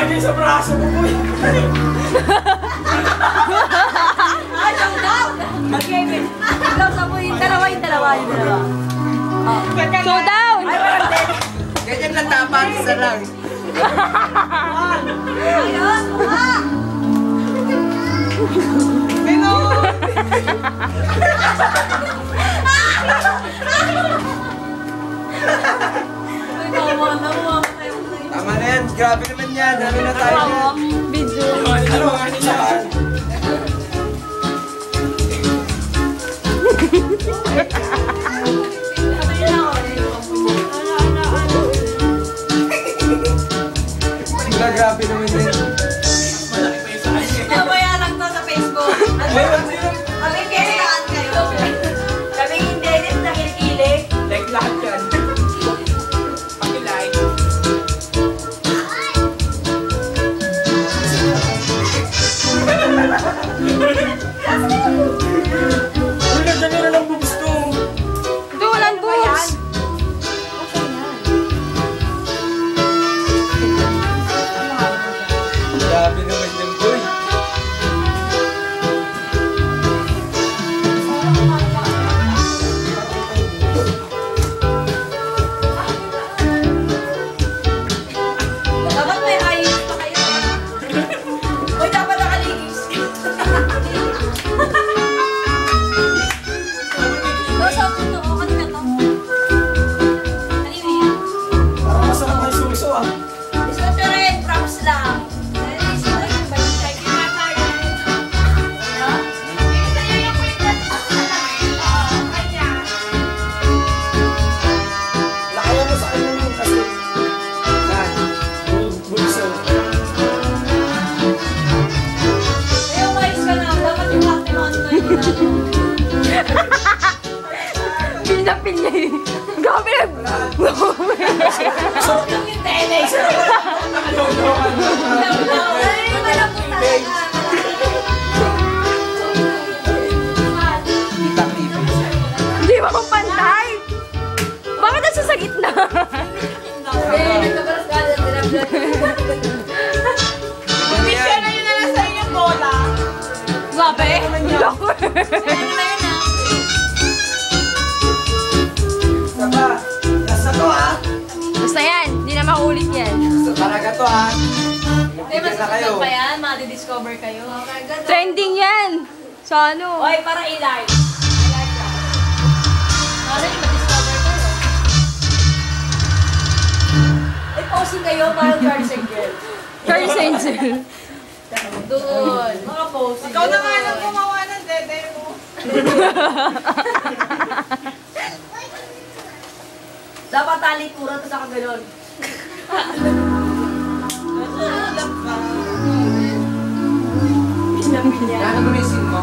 Lagi sa braso mo, boy. Ay, showdown! Okay, showdown sa boy. Yung dalawa. Showdown! Ay, walang din. Ganyan lang dapat, isa lang. Ayun, Tama na yan, grabe naman yan. Ano na tayo yan? Video. Ano nga nila? Grabe naman yan. Malaki pa yung sa akin. Mamaya lang to sa Facebook. Kami kailangan kayo. Kami hindi din nakikilig. Like lahat yan. Pakilike. Uy, nandiyan na lang boobs to. Ito, walang boobs. Grabe naman yan, boy. Dapat may ayos pa kayo. Uy, dapat nakaligis. Nasa ako to. Kanina to. Kanina yan. Parang masarap may suso, ah. Discounto rin. Props lang. Lakayan mo sa kanya yung kasi. Yan. Bulso. Ay, umayos ka na. Dapat yung happy on ko yun. Pinapin niya eh. Grabe na. Sarap lang yung tennis. Ay, malapot talaga. Hindi ba kung pantay? Bakit nasa sa gitna? Picture na yun na lang sa inyong bola. Grabe. Loko. Ayun na yun ah. Isa pa. Last na to, ha? Basta yan. Hindi na maulit yan. Sa talaga to, ha? Hindi, Magpipil na kayo. masasagap pa yan. Madi-discover kayo. Trending yan. Sa ano? Oy, para i-like. I-like lang. Para yung ma-discover kayo. I-posting kayo para Charles and Girl. Charles Angel. Doon. Mga posting. Ikaw na nga lang gumawa ng dede mo. Dapat talikura to sa kaganon. Ano ba yung mo?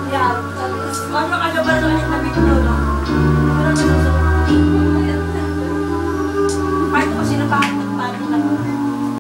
Yan. Ano nakalaban sa kanyang nabiglo, no? Parang nasusunod. Kahit kasi natakot at parang lang.